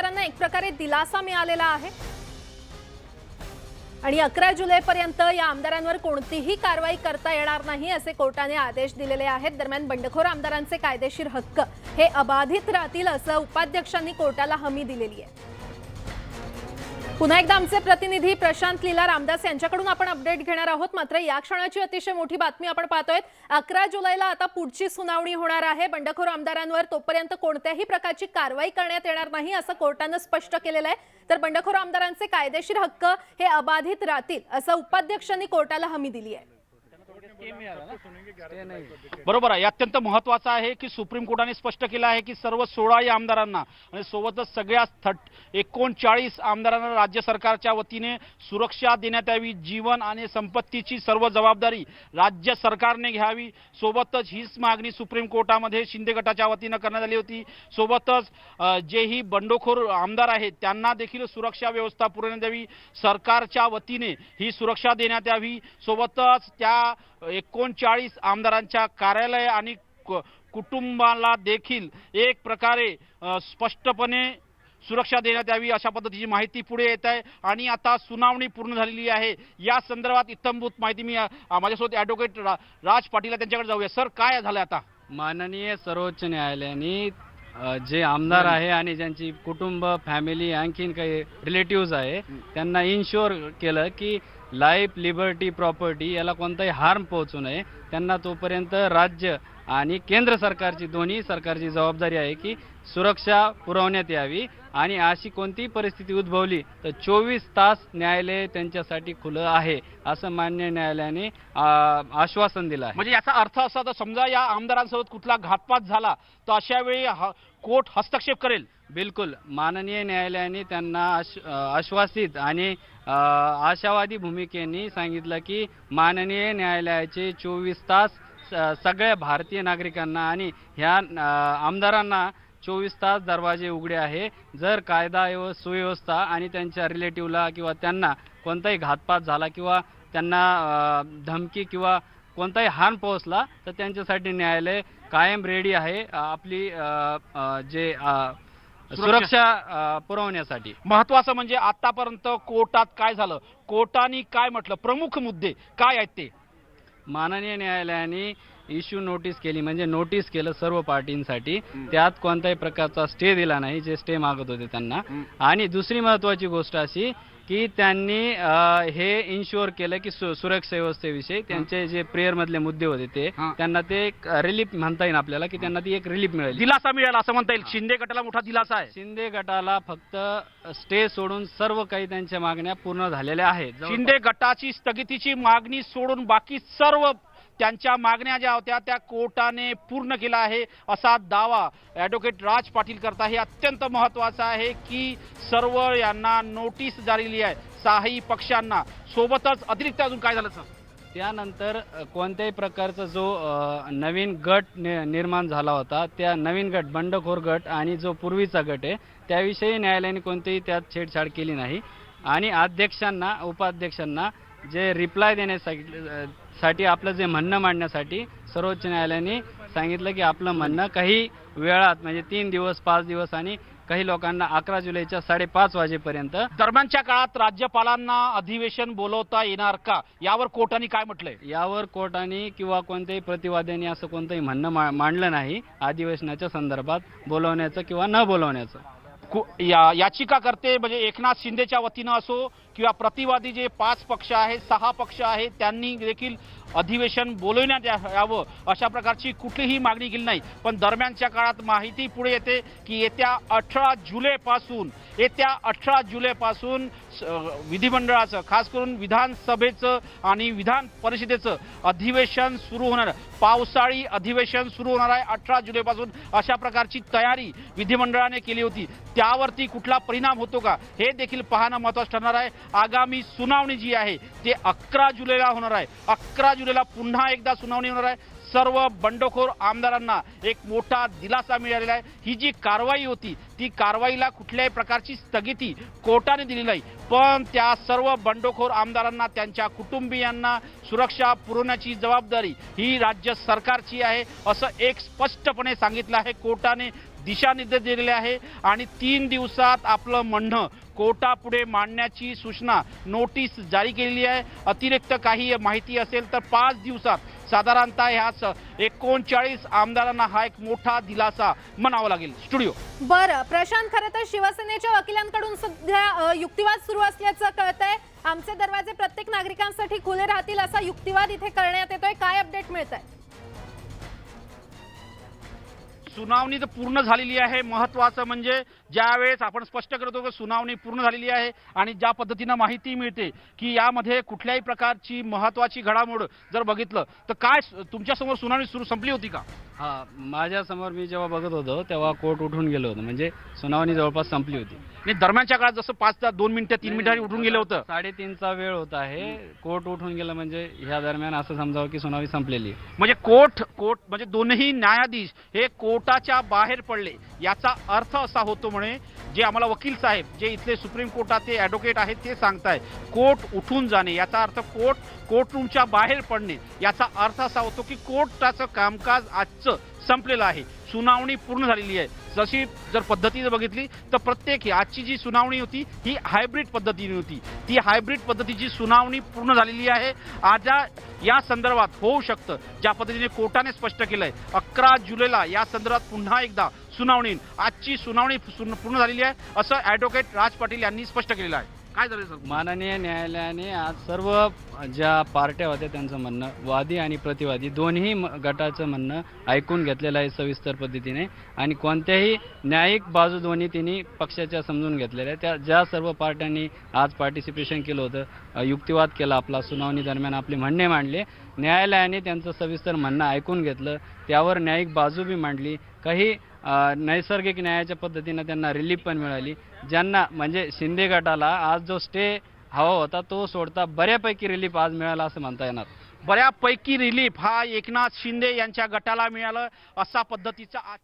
आमदारांना एक प्रकारे दिलासा मिळालेला आहे आणि 11 जुलैपर्यंत या आमदारांवर कोणतीही कारवाई करता येणार नाही असे कोर्टाने आदेश दिलेले आहेत। दरम्यान बंडखोर आमदारांचे कायदेशीर हक्क हे अबाधित राहतील असं उपाध्यक्षांनी कोर्टाला हमी दिलेली आहे। पुन्हा एकदा आमचे प्रतिनिधी प्रशांत लीला रामदास यांच्याकडून आपण अपडेट घेणार आहोत। मात्र या क्षणाची अतिशय मोठी बातमी आपण पाहतोय, 11 जुलैला आता पुढची सुनावणी होणार आहे। बंडखोर आमदारांवर तोपर्यंत कोणत्याही प्रकारची कारवाई करण्यात येणार नाही असं कोर्टाने स्पष्ट केलेलं आहे। तर बंडखोर आमदारांचे कायदेशीर हक्क हे अबाधित राहतील असं उपाध्यक्षांनी कोर्टाला हमी दिली आहे। बरोबर आहे, अत्यंत महत्त्वाचं आहे की सुप्रीम कोर्टाने स्पष्ट केलं आहे की सर्व 16 आमदारांना आणि सोबतच सगळ्या 39 आमदारांना राज्य सरकारच्या वतीने सुरक्षा देण्यात यावी। जीवन आणि संपत्तीची सर्व जबाबदारी राज्य सरकारने घ्यावी। सोबतच हीच मागणी सुप्रीम कोर्टामध्ये शिंदे गटाच्या वतीने करण्यात आली होती। सोबतच जेही बंडखोर आमदार आहेत त्यांना देखील सुरक्षा व्यवस्था पुरवण्यात यावी, सरकारच्या वतीने ही सुरक्षा देण्यात यावी। सोबतच त्या 39 आमदारांच्या कार्यालय आणि कुटुंबाला देखील एक प्रकारे स्पष्टपणे सुरक्षा देण्यात यावी अशा पद्धतीची माहिती पुढे येत आहे। आणि आता सुनावणी पूर्ण झालेली आहे। या संदर्भात इत्थंभूत माहिती मी माझ्यासोबत ॲडव्होकेट राज पाटील त्यांच्याकडे जाऊया। सर, काय झालं आता? माननीय सर्वोच्च न्यायालयाने जे आमदार आहे आणि ज्यांची कुटुंब फॅमिली आणखीन काही रिलेटिव्ह आहे त्यांना इन्शुअर केलं की लाईफ, लिबर्टी, प्रॉपर्टी याला कोणताही हार्म पोहोचू नये। त्यांना तोपर्यंत राज्य आणि केंद्र सरकारची दोन्ही सरकारची जबाबदारी आहे की सुरक्षा पुरवण्यात यावी आणि अशी कोणतीही परिस्थिती उद्भवली तर 24 तास न्यायालय त्यांच्यासाठी खुलं आहे असं मान्य न्यायालयाने आश्वासन दिलं आहे। म्हणजे याचा अर्थ असा तर समजा या आमदारांसोबत कुठला घातपात झाला तर अशा वेळी कोर्ट हस्तक्षेप करेल? बिलकुल, माननीय न्यायालयाने त्यांना आश्वासित आणि आशावादी भूमिकेने सांगितलं की माननीय न्यायालयाचे 24 तास सगळ्या भारतीय नागरिकांना आणि ह्या आमदारांना 24 तास दरवाजे उघडे आहे। जर कायदा व सुव्यवस्था आणि त्यांच्या रिलेटिव्हला किंवा त्यांना कोणताही घातपात झाला किंवा त्यांना धमकी किंवा कोणताही हार्म पोहोचला तर त्यांच्यासाठी न्यायालय कायम रेडी आहे आपली जे सुरक्षा पुरवण्यासाठी। महत्त्वाचं म्हणजे आतापर्यंत कोर्टात काय झालं, कोर्टाने काय म्हटलं, प्रमुख मुद्दे काय आहेत ते? माननीय न्यायालयाने इश्यू नोटीस केली, म्हणजे नोटीस केलं सर्व पार्टींसाठी। त्यात कोणत्याही प्रकारचा स्टे दिला नाही जे स्टे मागत होते त्यांना। आणि दुसरी महत्त्वाची गोष्ट अशी की त्यांनी हे इन्शुअर केलं की सुरक्षा व्यवस्थेविषयी त्यांचे जे प्रेयर मधले मुद्दे होते ते त्यांना ते एक रिलीफ म्हणता येईल आपल्याला की त्यांना ती एक रिलीफ मिळेल, दिलासा मिळाला असं म्हणता येईल। शिंदे गटाला मोठा दिलासा आहे। शिंदे गटाला फक्त स्टे सोडून सर्व काही त्यांच्या मागण्या पूर्ण झालेल्या आहेत। शिंदे गटाची स्थगितीची मागणी सोडून बाकी सर्व त्यांच्या मागण्या ज्या होत्या त्या कोर्टाने पूर्ण केला आहे असा दावा ॲडव्होकेट राज पाटील करता। हे अत्यंत महत्त्वाचं आहे की सर्व यांना नोटीस जारी केली आहे 6ही पक्षांना। सोबतच अतिरिक्त अजून काय झालं सर? त्यानंतर कोणत्याही प्रकारचा जो नवीन गट निर्माण झाला होता त्या नवीन गट बंडखोर गट आणि जो पूर्वीचा गट आहे त्याविषयी न्यायालयाने कोणतीही त्यात छेडछाड केली नाही। आणि अध्यक्षांना उपाध्यक्षांना जे रिप्लाय देण्यासाठी आपलं जे म्हणणं मांडण्यासाठी सर्वोच्च न्यायालयाने सांगितलं की आपलं म्हणणं काही वेळात म्हणजे 3 दिवस 5 दिवस आणि काही लोकांना 11 जुलैच्या 5:30 वाजेपर्यंत दरम्यानच्या काळात राज्यपालांना अधिवेशन बोलवता येणार का, यावर कोर्टाने काय म्हटलंय? यावर कोर्टाने किंवा कोणत्याही प्रतिवाद्याने असं कोणतंही म्हणणं मांडलं नाही अधिवेशनाच्या संदर्भात बोलवण्याचं किंवा न बोलवण्याचं। याचिका करते म्हणजे एकनाथ शिंदेच्या वतीनं असो किंवा प्रतिवादी जे 5 पक्ष आहेत 6 पक्ष आहेत त्यांनी देखील अधिवेशन बोलवण्यात यावं अशा प्रकारची कुठलीही मागणी केली नाही। पण दरम्यानच्या काळात माहिती पुढे येते की येत्या 18 जुलैपासून विधिमंडळाचं खास करून विधानसभेचं आणि विधान परिषदेचं अधिवेशन सुरू होणार, पावसाळी अधिवेशन सुरू होणार आहे 18 जुलैपासून अशा प्रकारची तयारी विधिमंडळाने केली होती। त्यावरती कुठला परिणाम होतो का हे देखील पाहणं महत्त्वाचं ठरणार आहे। आगामी सुनावणी जी आहे ते 11 जुलैला होणार आहे। 11 जुलैला पुन्हा एकदा सुनावणी होणार आहे। सर्व बंडखोर आमदारांना एक मोठा दिलासा मिळालेला आहे। ही जी कारवाई होती ती कारवाईला कुठल्याही प्रकारची स्थगिती कोर्टाने दिली नाही, पण त्या सर्व बंडखोर आमदारांना त्यांच्या कुटुंबियांना सुरक्षा पुरवण्याची जबाबदारी ही राज्य सरकारची आहे असं एक स्पष्टपणे सांगितलं आहे कोर्टाने। दिशानिर्देश दिलेले आहे आणि 3 दिवसात आपलं म्हणणं कोर्टापुढे मांडण्याची सूचना नोटीस जारी केलेली आहे. अतिरिक्त काही माहिती असेल तर 5 दिवसात साधारणतः ह्या 39 आमदारांना हा एक मोठा दिलासा म्हणावा लागेल. स्टुडिओ. बरं प्रशांत, खरं तर शिवसेनेच्या वकिलांकडून सध्या युक्तिवाद सुरू असल्याचं कळतंय. आमचे दरवाजे प्रत्येक नागरिकांसाठी खुले राहतील असा युक्तिवाद इथे करण्यात येतोय. काय अपडेट मिळत आहे? सुनावणी तर पूर्ण झालेली आहे. महत्त्वाचं म्हणजे ज्यावेळेस आपण स्पष्ट करतो की सुनावणी पूर्ण झालेली आहे आणि ज्या पद्धतीनं माहिती मिळते की यामध्ये कुठल्याही प्रकारची महत्त्वाची घडामोड जर बघितलं तर काय तुमच्यासमोर सुनावणी संपली होती का? हा, माझ्यासमोर मी जेव्हा बघत होतो तेव्हा कोर्ट उठून गेलो होतं, म्हणजे सुनावणी जवळपास संपली होती. आणि दरम्यानच्या काळात जसं 2 मिनिटं 3 मिनिटांनी उठून गेलं होतं. 3:30चा वेळ होता आहे. कोर्ट उठून गेलं म्हणजे ह्या दरम्यान असं समजावं की सुनावणी संपलेली आहे. म्हणजे कोर्ट म्हणजे दोन्ही न्यायाधीश हे कोर्टाच्या बाहेर पडले. याचा अर्थ असा होतो म्हणे जे आम्हाला वकील साहेब जे इथले सुप्रीम कोर्टाचे ॲडव्होकेट आहेत ते सांगताय कोर्ट उठून जाणे याचा अर्थ कोर्टरूमच्या बाहेर पडणे. याचा अर्थ असा होतो की कोर्टाचं कामकाज आजचं संपलेलं आहे. सुनावणी पूर्ण झालेली आहे. जशी जर पद्धती जर बघितली तर प्रत्येक आजची जी सुनावणी होती ही हायब्रिड पद्धतीने होती. ती हायब्रिड पद्धतीची सुनावणी पूर्ण झालेली आहे. आज या संदर्भात होऊ शकतं ज्या पद्धतीने कोर्टाने स्पष्ट केलंय 11 जुलैला या संदर्भात पुन्हा एकदा सुनावणी. आजची सुनावणी पूर्ण झालेली आहे असं ॲडव्होकेट राज पाटील यांनी स्पष्ट केलेलं आहे. काय झालं सर? माननीय न्यायालयाने आज सर्व ज्या पार्ट्या होत्या त्यांचं म्हणणं, वादी आणि प्रतिवादी दोन्ही गटाचं म्हणणं ऐकून घेतलेलं आहे सविस्तर पद्धतीने आणि कोणत्याही न्यायिक बाजू दोन्ही तिन्ही पक्षाच्या समजून घेतलेल्या. त्या ज्या सर्व पार्ट्यांनी आज पार्टिसिपेशन केलं होतं, युक्तिवाद केला, आपला सुनावणी दरम्यान आपले म्हणणे मांडले, न्यायालयाने त्यांचं सविस्तर म्हणणं ऐकून घेतलं, त्यावर न्यायिक बाजू बी मांडली. काही नैसर्गिक न्यायाच्या पद्धतीनं त्यांना रिलीफ पण मिळाली. ज्यांना म्हणजे शिंदे गटाला आज जो स्टे हवा होता तो सोडता बऱ्यापैकी रिलीफ आज मिळाला असं म्हणता येणार. बऱ्यापैकी रिलीफ हा एकनाथ शिंदे यांच्या गटाला मिळालं असा पद्धतीचा आज